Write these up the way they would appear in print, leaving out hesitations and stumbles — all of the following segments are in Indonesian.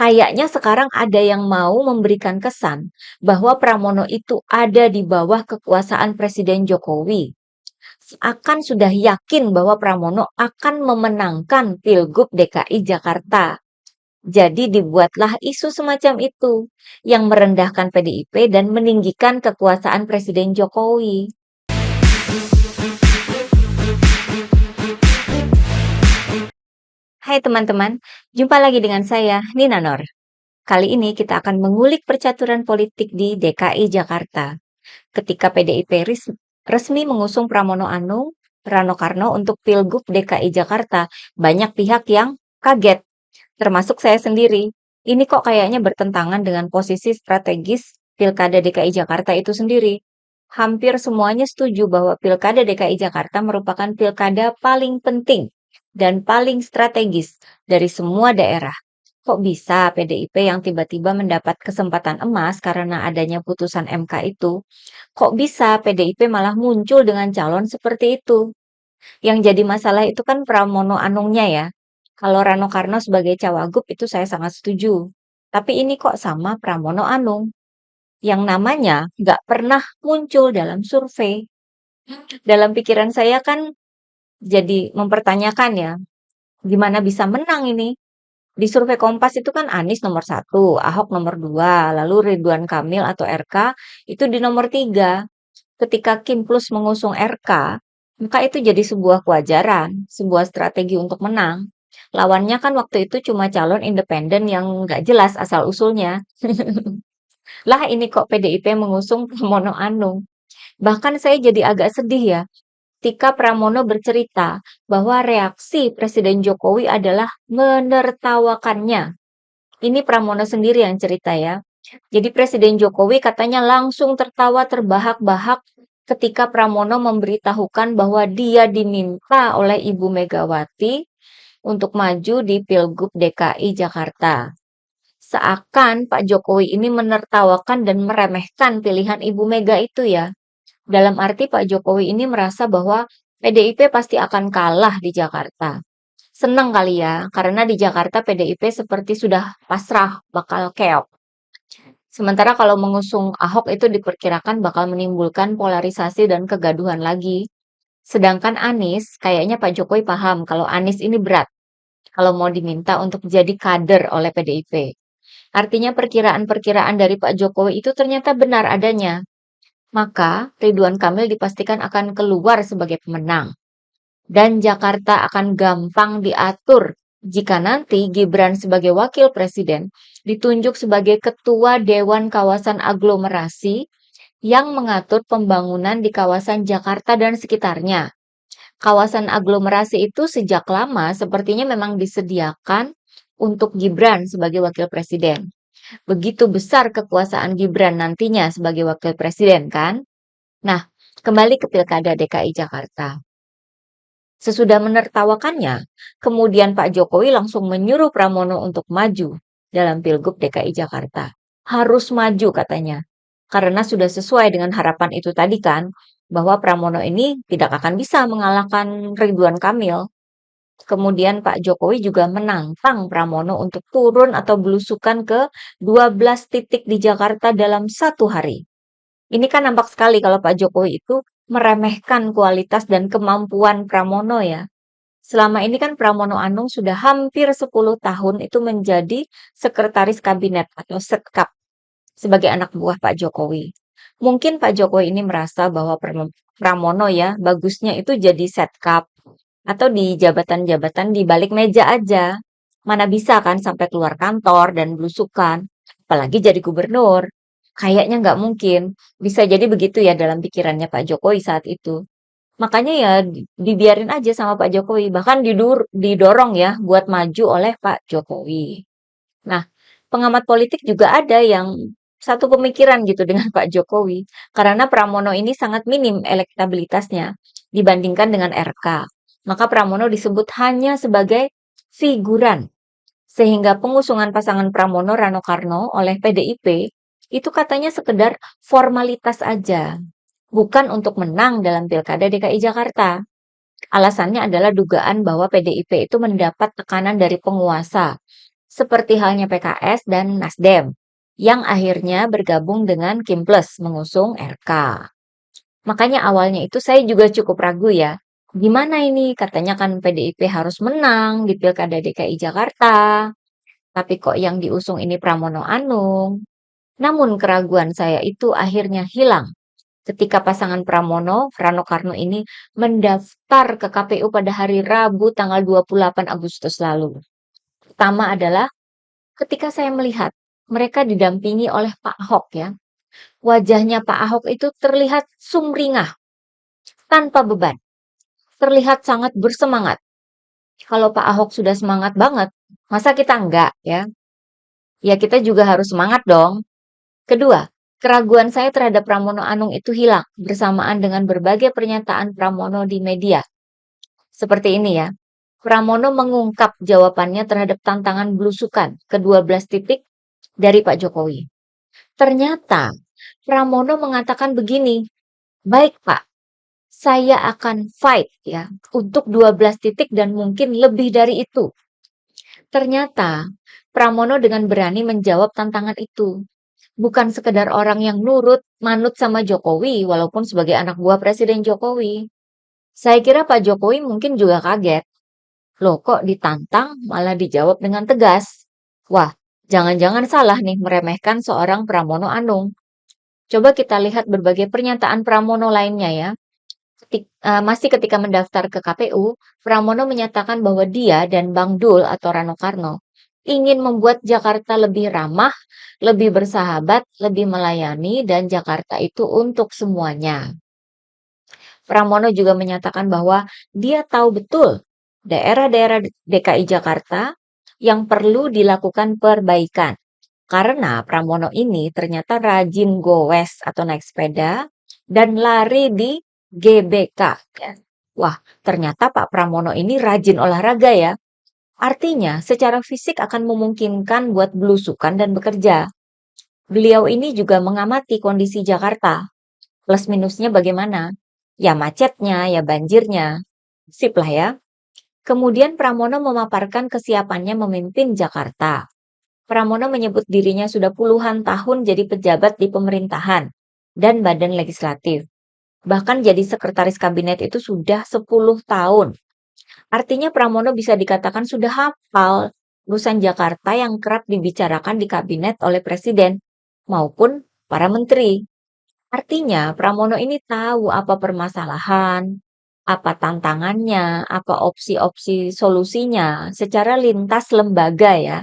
Kayaknya sekarang ada yang mau memberikan kesan bahwa Pramono itu ada di bawah kekuasaan Presiden Jokowi. Seakan sudah yakin bahwa Pramono akan memenangkan Pilgub DKI Jakarta. Jadi dibuatlah isu semacam itu yang merendahkan PDIP dan meninggikan kekuasaan Presiden Jokowi. Hai teman-teman, jumpa lagi dengan saya, Nina Nor. Kali ini kita akan mengulik percaturan politik di DKI Jakarta. Ketika PDIP resmi mengusung Pramono Anung, Rano Karno untuk Pilgub DKI Jakarta, banyak pihak yang kaget, termasuk saya sendiri. Ini kok kayaknya bertentangan dengan posisi strategis Pilkada DKI Jakarta itu sendiri. Hampir semuanya setuju bahwa Pilkada DKI Jakarta merupakan pilkada paling penting dan paling strategis dari semua daerah. Kok bisa PDIP yang tiba-tiba mendapat kesempatan emas karena adanya putusan MK itu? Kok bisa PDIP malah muncul dengan calon seperti itu? Yang jadi masalah itu kan Pramono Anungnya ya. Kalau Rano Karno sebagai cawagup itu saya sangat setuju. Tapi ini kok sama Pramono Anung yang namanya nggak pernah muncul dalam survei. Dalam pikiran saya kan jadi mempertanyakan ya, gimana bisa menang ini? Di survei Kompas itu kan Anies nomor satu, Ahok nomor dua, lalu Ridwan Kamil atau RK itu di nomor tiga. Ketika Kim Plus mengusung RK, maka itu jadi sebuah kewajaran, sebuah strategi untuk menang. Lawannya kan waktu itu cuma calon independen yang nggak jelas asal-usulnya. Lah ini kok PDIP mengusung Pramono Anung. Bahkan saya jadi agak sedih ya, ketika Pramono bercerita bahwa reaksi Presiden Jokowi adalah menertawakannya. Ini Pramono sendiri yang cerita ya. Jadi Presiden Jokowi katanya langsung tertawa terbahak-bahak ketika Pramono memberitahukan bahwa dia diminta oleh Ibu Megawati untuk maju di Pilgub DKI Jakarta. Seakan Pak Jokowi ini menertawakan dan meremehkan pilihan Ibu Mega itu ya. Dalam arti Pak Jokowi ini merasa bahwa PDIP pasti akan kalah di Jakarta. Senang kali ya, karena di Jakarta PDIP seperti sudah pasrah bakal keok. Sementara kalau mengusung Ahok itu diperkirakan bakal menimbulkan polarisasi dan kegaduhan lagi. Sedangkan Anies, kayaknya Pak Jokowi paham kalau Anies ini berat kalau mau diminta untuk jadi kader oleh PDIP. Artinya perkiraan-perkiraan dari Pak Jokowi itu ternyata benar adanya. Maka Ridwan Kamil dipastikan akan keluar sebagai pemenang. Dan Jakarta akan gampang diatur jika nanti Gibran sebagai wakil presiden ditunjuk sebagai ketua Dewan Kawasan Aglomerasi yang mengatur pembangunan di kawasan Jakarta dan sekitarnya. Kawasan aglomerasi itu sejak lama sepertinya memang disediakan untuk Gibran sebagai wakil presiden. Begitu besar kekuasaan Gibran nantinya sebagai wakil presiden kan? Nah, kembali ke Pilkada DKI Jakarta. Sesudah menertawakannya, kemudian Pak Jokowi langsung menyuruh Pramono untuk maju dalam Pilgub DKI Jakarta. Harus maju katanya. Karena sudah sesuai dengan harapan itu tadi kan, bahwa Pramono ini tidak akan bisa mengalahkan Ridwan Kamil. Kemudian Pak Jokowi juga menantang Pramono untuk turun atau belusukan ke 12 titik di Jakarta dalam satu hari. Ini kan nampak sekali kalau Pak Jokowi itu meremehkan kualitas dan kemampuan Pramono ya. Selama ini kan Pramono Anung sudah hampir 10 tahun itu menjadi sekretaris kabinet atau setkap sebagai anak buah Pak Jokowi. Mungkin Pak Jokowi ini merasa bahwa Pramono ya bagusnya itu jadi setkap atau di jabatan-jabatan di balik meja aja. Mana bisa kan sampai keluar kantor dan belusukan, apalagi jadi gubernur. Kayaknya nggak mungkin. Bisa jadi begitu ya dalam pikirannya Pak Jokowi saat itu. Makanya ya dibiarin aja sama Pak Jokowi, bahkan didorong ya buat maju oleh Pak Jokowi. Nah, pengamat politik juga ada yang satu pemikiran gitu dengan Pak Jokowi, karena Pramono ini sangat minim elektabilitasnya dibandingkan dengan RK. Maka Pramono disebut hanya sebagai figuran, sehingga pengusungan pasangan Pramono Rano Karno oleh PDIP itu katanya sekedar formalitas aja, bukan untuk menang dalam Pilkada DKI Jakarta. Alasannya adalah dugaan bahwa PDIP itu mendapat tekanan dari penguasa seperti halnya PKS dan Nasdem, yang akhirnya bergabung dengan Kim Plus mengusung RK. Makanya awalnya itu saya juga cukup ragu ya. Gimana ini? Katanya kan PDIP harus menang di Pilkada DKI Jakarta. Tapi kok yang diusung ini Pramono Anung? Namun keraguan saya itu akhirnya hilang ketika pasangan Pramono, Rano Karno ini mendaftar ke KPU pada hari Rabu tanggal 28 Agustus lalu. Pertama adalah ketika saya melihat mereka didampingi oleh Pak Ahok ya. Wajahnya Pak Ahok itu terlihat sumringah, tanpa beban, terlihat sangat bersemangat. Kalau Pak Ahok sudah semangat banget, masa kita enggak ya? Ya kita juga harus semangat dong. Kedua, keraguan saya terhadap Pramono Anung itu hilang bersamaan dengan berbagai pernyataan Pramono di media. Seperti ini ya. Pramono mengungkap jawabannya terhadap tantangan belusukan ke-12 titik dari Pak Jokowi. Ternyata Pramono mengatakan begini, "Baik Pak, saya akan fight ya untuk 12 titik dan mungkin lebih dari itu." Ternyata Pramono dengan berani menjawab tantangan itu. Bukan sekedar orang yang nurut, manut sama Jokowi walaupun sebagai anak buah Presiden Jokowi. Saya kira Pak Jokowi mungkin juga kaget. Loh kok ditantang malah dijawab dengan tegas? Wah, jangan-jangan salah nih meremehkan seorang Pramono Anung. Coba kita lihat berbagai pernyataan Pramono lainnya ya. Masih ketika mendaftar ke KPU, Pramono menyatakan bahwa dia dan Bang Dul atau Rano Karno ingin membuat Jakarta lebih ramah, lebih bersahabat, lebih melayani, dan Jakarta itu untuk semuanya. Pramono juga menyatakan bahwa dia tahu betul daerah-daerah DKI Jakarta yang perlu dilakukan perbaikan. Karena Pramono ini ternyata rajin goes atau naik sepeda dan lari di GBK. Ya. Wah, ternyata Pak Pramono ini rajin olahraga ya. Artinya, secara fisik akan memungkinkan buat belusukan dan bekerja. Beliau ini juga mengamati kondisi Jakarta. Plus minusnya bagaimana? Ya macetnya, ya banjirnya. Sip lah ya. Kemudian Pramono memaparkan kesiapannya memimpin Jakarta. Pramono menyebut dirinya sudah puluhan tahun jadi pejabat di pemerintahan dan badan legislatif. Bahkan jadi sekretaris kabinet itu sudah 10 tahun. Artinya Pramono bisa dikatakan sudah hafal urusan Jakarta yang kerap dibicarakan di kabinet oleh presiden maupun para menteri. Artinya Pramono ini tahu apa permasalahan, apa tantangannya, apa opsi-opsi solusinya secara lintas lembaga ya.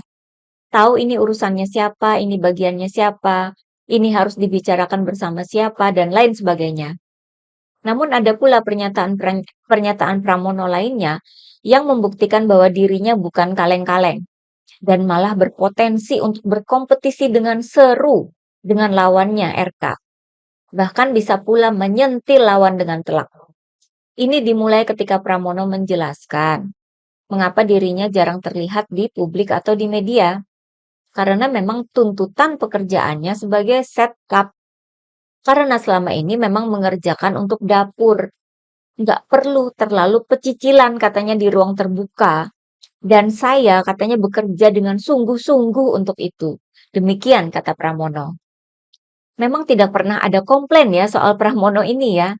Tahu ini urusannya siapa, ini bagiannya siapa, ini harus dibicarakan bersama siapa, dan lain sebagainya. Namun ada pula pernyataan Pramono lainnya yang membuktikan bahwa dirinya bukan kaleng-kaleng dan malah berpotensi untuk berkompetisi dengan seru dengan lawannya RK. Bahkan bisa pula menyentil lawan dengan telak. Ini dimulai ketika Pramono menjelaskan mengapa dirinya jarang terlihat di publik atau di media. Karena memang tuntutan pekerjaannya sebagai setup. Karena selama ini memang mengerjakan untuk dapur. Nggak perlu terlalu pecicilan katanya di ruang terbuka. Dan saya katanya bekerja dengan sungguh-sungguh untuk itu. Demikian kata Pramono. Memang tidak pernah ada komplain ya soal Pramono ini ya.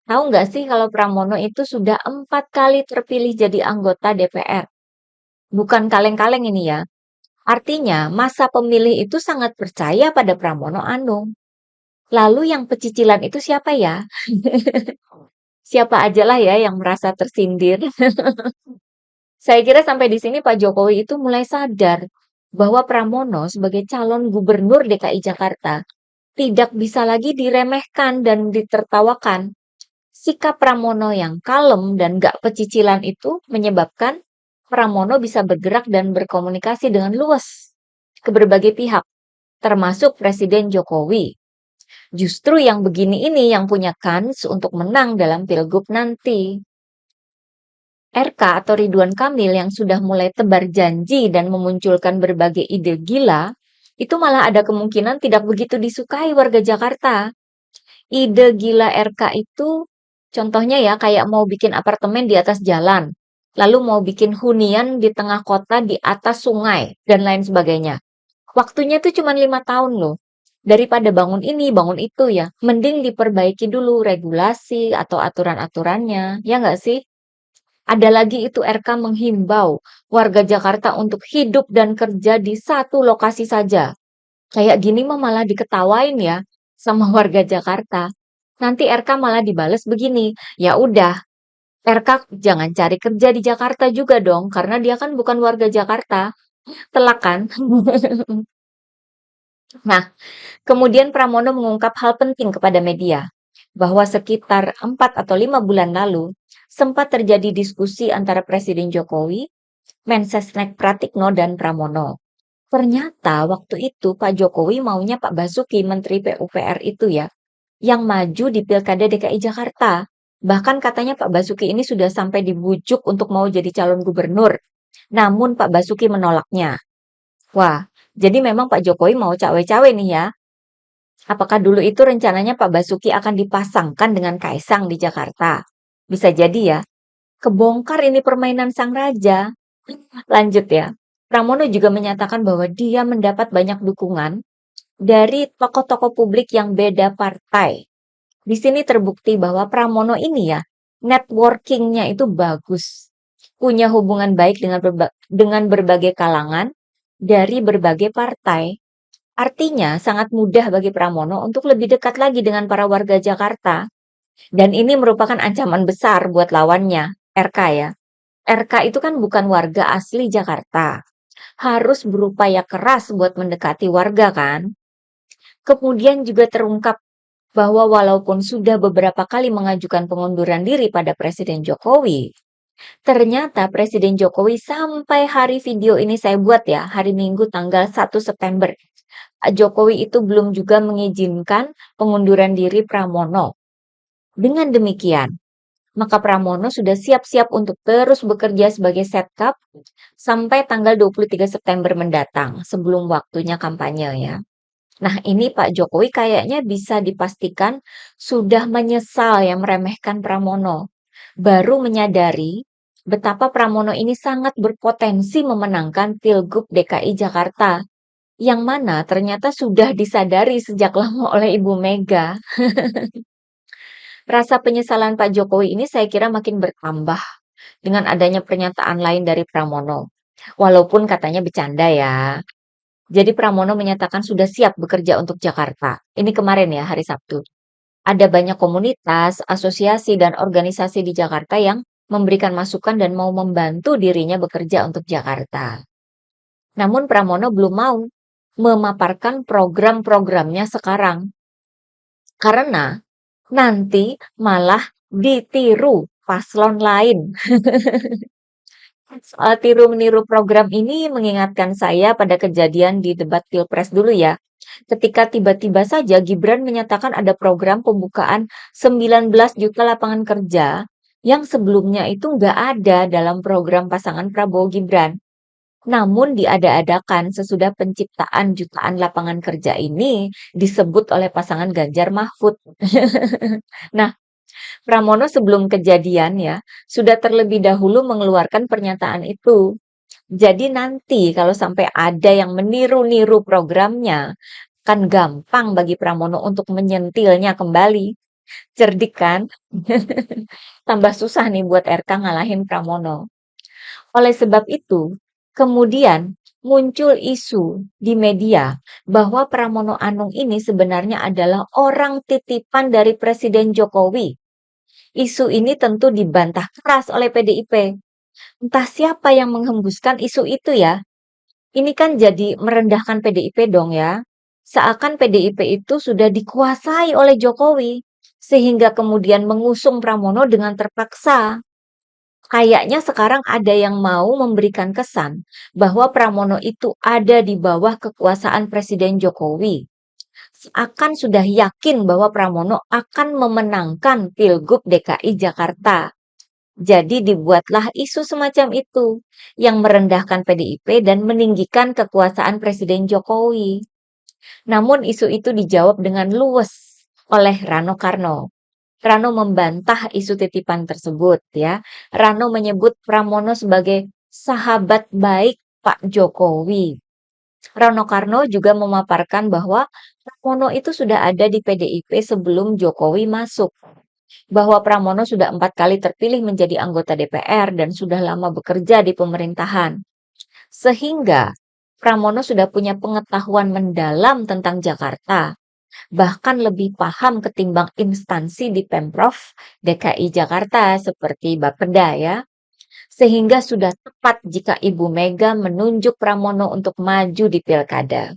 Tahu nggak sih kalau Pramono itu sudah 4 kali terpilih jadi anggota DPR. Bukan kaleng-kaleng ini ya. Artinya masa pemilih itu sangat percaya pada Pramono Anung. Lalu yang pecicilan itu siapa ya? Siapa ajalah ya yang merasa tersindir. Saya kira sampai di sini Pak Jokowi itu mulai sadar bahwa Pramono sebagai calon gubernur DKI Jakarta tidak bisa lagi diremehkan dan ditertawakan. Sikap Pramono yang kalem dan gak pecicilan itu menyebabkan Pramono bisa bergerak dan berkomunikasi dengan luas ke berbagai pihak, termasuk Presiden Jokowi. Justru yang begini ini yang punya kans untuk menang dalam pilgub nanti. RK atau Ridwan Kamil yang sudah mulai tebar janji dan memunculkan berbagai ide gila, itu malah ada kemungkinan tidak begitu disukai warga Jakarta. Ide gila RK itu contohnya ya kayak mau bikin apartemen di atas jalan. lalu mau bikin hunian di tengah kota di atas sungai, dan lain sebagainya. Waktunya tuh cuma 5 tahun loh. Daripada bangun ini, bangun itu ya, mending diperbaiki dulu regulasi atau aturan-aturannya, ya nggak sih? Ada lagi itu RK menghimbau warga Jakarta untuk hidup dan kerja di satu lokasi saja. Kayak gini mah malah diketawain ya sama warga Jakarta. Nanti RK malah dibales begini, ya udah, RK jangan cari kerja di Jakarta juga dong, karena dia kan bukan warga Jakarta. Telak kan? Nah, kemudian Pramono mengungkap hal penting kepada media, bahwa sekitar 4 atau 5 bulan lalu, sempat terjadi diskusi antara Presiden Jokowi, Mensesnek Pratikno, dan Pramono. Ternyata waktu itu Pak Jokowi maunya Pak Basuki, Menteri PUPR itu ya, yang maju di Pilkada DKI Jakarta. Bahkan katanya Pak Basuki ini sudah sampai dibujuk untuk mau jadi calon gubernur. Namun Pak Basuki menolaknya. Wah, jadi memang Pak Jokowi mau cawe-cawe nih ya. Apakah dulu itu rencananya Pak Basuki akan dipasangkan dengan Kaisang di Jakarta? Bisa jadi ya. Kebongkar ini permainan sang raja. Lanjut ya. Pramono juga menyatakan bahwa dia mendapat banyak dukungan dari tokoh-tokoh publik yang beda partai. Di sini terbukti bahwa Pramono ini ya, networking-nya itu bagus. Punya hubungan baik dengan berbagai kalangan dari berbagai partai. Artinya sangat mudah bagi Pramono untuk lebih dekat lagi dengan para warga Jakarta. Dan ini merupakan ancaman besar buat lawannya, RK ya. RK itu kan bukan warga asli Jakarta. Harus berupaya keras buat mendekati warga kan. Kemudian juga terungkap bahwa walaupun sudah beberapa kali mengajukan pengunduran diri pada Presiden Jokowi, ternyata Presiden Jokowi sampai hari video ini saya buat ya, hari Minggu tanggal 1 September. Pak Jokowi itu belum juga mengizinkan pengunduran diri Pramono. Dengan demikian, maka Pramono sudah siap-siap untuk terus bekerja sebagai setkap sampai tanggal 23 September mendatang, sebelum waktunya kampanye ya. Nah, ini Pak Jokowi kayaknya bisa dipastikan sudah menyesal ya meremehkan Pramono. Baru menyadari betapa Pramono ini sangat berpotensi memenangkan Pilgub DKI Jakarta, yang mana ternyata sudah disadari sejak lama oleh Ibu Mega. Rasa penyesalan Pak Jokowi ini saya kira makin bertambah dengan adanya pernyataan lain dari Pramono. Walaupun katanya bercanda ya. Jadi Pramono menyatakan sudah siap bekerja untuk Jakarta. Ini kemarin ya, hari Sabtu. Ada banyak komunitas, asosiasi, dan organisasi di Jakarta yang memberikan masukan dan mau membantu dirinya bekerja untuk Jakarta. Namun Pramono belum mau memaparkan program-programnya sekarang. Karena nanti malah ditiru paslon lain. Soal tiru-meniru program ini mengingatkan saya pada kejadian di debat Pilpres dulu ya. Ketika tiba-tiba saja Gibran menyatakan ada program pembukaan 19 juta lapangan kerja yang sebelumnya itu nggak ada dalam program pasangan Prabowo Gibran. Namun diada-adakan sesudah penciptaan jutaan lapangan kerja ini disebut oleh pasangan Ganjar Mahfud. Nah, Pramono sebelum kejadian ya, sudah terlebih dahulu mengeluarkan pernyataan itu. Jadi nanti kalau sampai ada yang meniru-niru programnya, kan gampang bagi Pramono untuk menyentilnya kembali. Cerdik kan? Tambah susah nih buat RK ngalahin Pramono. Oleh sebab itu, kemudian muncul isu di media bahwa Pramono Anung ini sebenarnya adalah orang titipan dari Presiden Jokowi. Isu ini tentu dibantah keras oleh PDIP. Entah siapa yang menghembuskan isu itu ya. Ini kan jadi merendahkan PDIP dong ya. Seakan PDIP itu sudah dikuasai oleh Jokowi. Sehingga kemudian mengusung Pramono dengan terpaksa. Kayaknya sekarang ada yang mau memberikan kesan bahwa Pramono itu ada di bawah kekuasaan Presiden Jokowi. Seakan sudah yakin bahwa Pramono akan memenangkan Pilgub DKI Jakarta. Jadi dibuatlah isu semacam itu yang merendahkan PDIP dan meninggikan kekuasaan Presiden Jokowi. Namun isu itu dijawab dengan luwes oleh Rano Karno. Rano membantah isu titipan tersebut ya. Rano menyebut Pramono sebagai sahabat baik Pak Jokowi. Rano Karno juga memaparkan bahwa Pramono itu sudah ada di PDIP sebelum Jokowi masuk. Bahwa Pramono sudah 4 kali terpilih menjadi anggota DPR dan sudah lama bekerja di pemerintahan. Sehingga Pramono sudah punya pengetahuan mendalam tentang Jakarta, bahkan lebih paham ketimbang instansi di Pemprov DKI Jakarta seperti Bapeda ya. Sehingga sudah tepat jika Ibu Mega menunjuk Pramono untuk maju di Pilkada.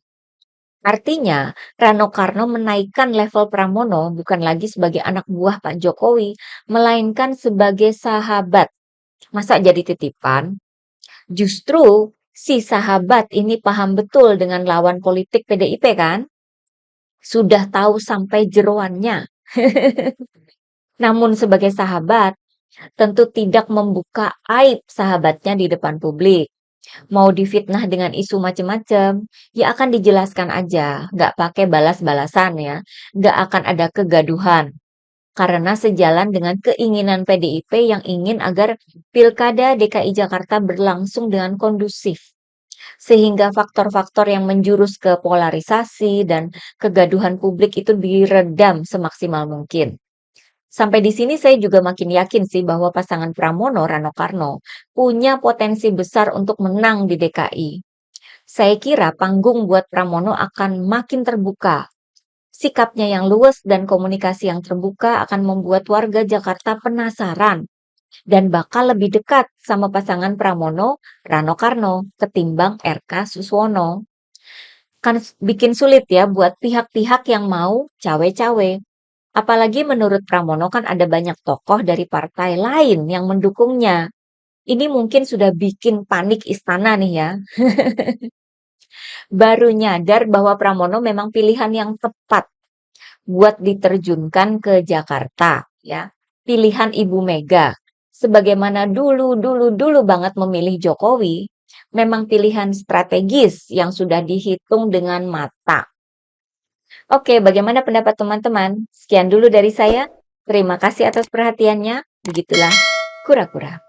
Artinya, Rano Karno menaikkan level Pramono bukan lagi sebagai anak buah Pak Jokowi, melainkan sebagai sahabat. Masa jadi titipan? Justru si sahabat ini paham betul dengan lawan politik PDIP kan? Sudah tahu sampai jeroannya. Namun sebagai sahabat, tentu tidak membuka aib sahabatnya di depan publik. Mau difitnah dengan isu macam-macam, ya akan dijelaskan aja, nggak pakai balas-balasan ya, nggak akan ada kegaduhan. Karena sejalan dengan keinginan PDIP yang ingin agar Pilkada DKI Jakarta berlangsung dengan kondusif. Sehingga faktor-faktor yang menjurus ke polarisasi dan kegaduhan publik itu diredam semaksimal mungkin. Sampai di sini saya juga makin yakin sih bahwa pasangan Pramono Rano Karno punya potensi besar untuk menang di DKI. Saya kira panggung buat Pramono akan makin terbuka. Sikapnya yang luwes dan komunikasi yang terbuka akan membuat warga Jakarta penasaran dan bakal lebih dekat sama pasangan Pramono Rano Karno ketimbang RK Suswono. Kan bikin sulit ya buat pihak-pihak yang mau cawe-cawe. Apalagi menurut Pramono kan ada banyak tokoh dari partai lain yang mendukungnya. Ini mungkin sudah bikin panik istana nih ya. Baru nyadar bahwa Pramono memang pilihan yang tepat buat diterjunkan ke Jakarta ya. Pilihan Ibu Mega. Sebagaimana dulu banget memilih Jokowi, memang pilihan strategis yang sudah dihitung dengan mata. Oke, bagaimana pendapat teman-teman? Sekian dulu dari saya. Terima kasih atas perhatiannya. Begitulah kura-kura.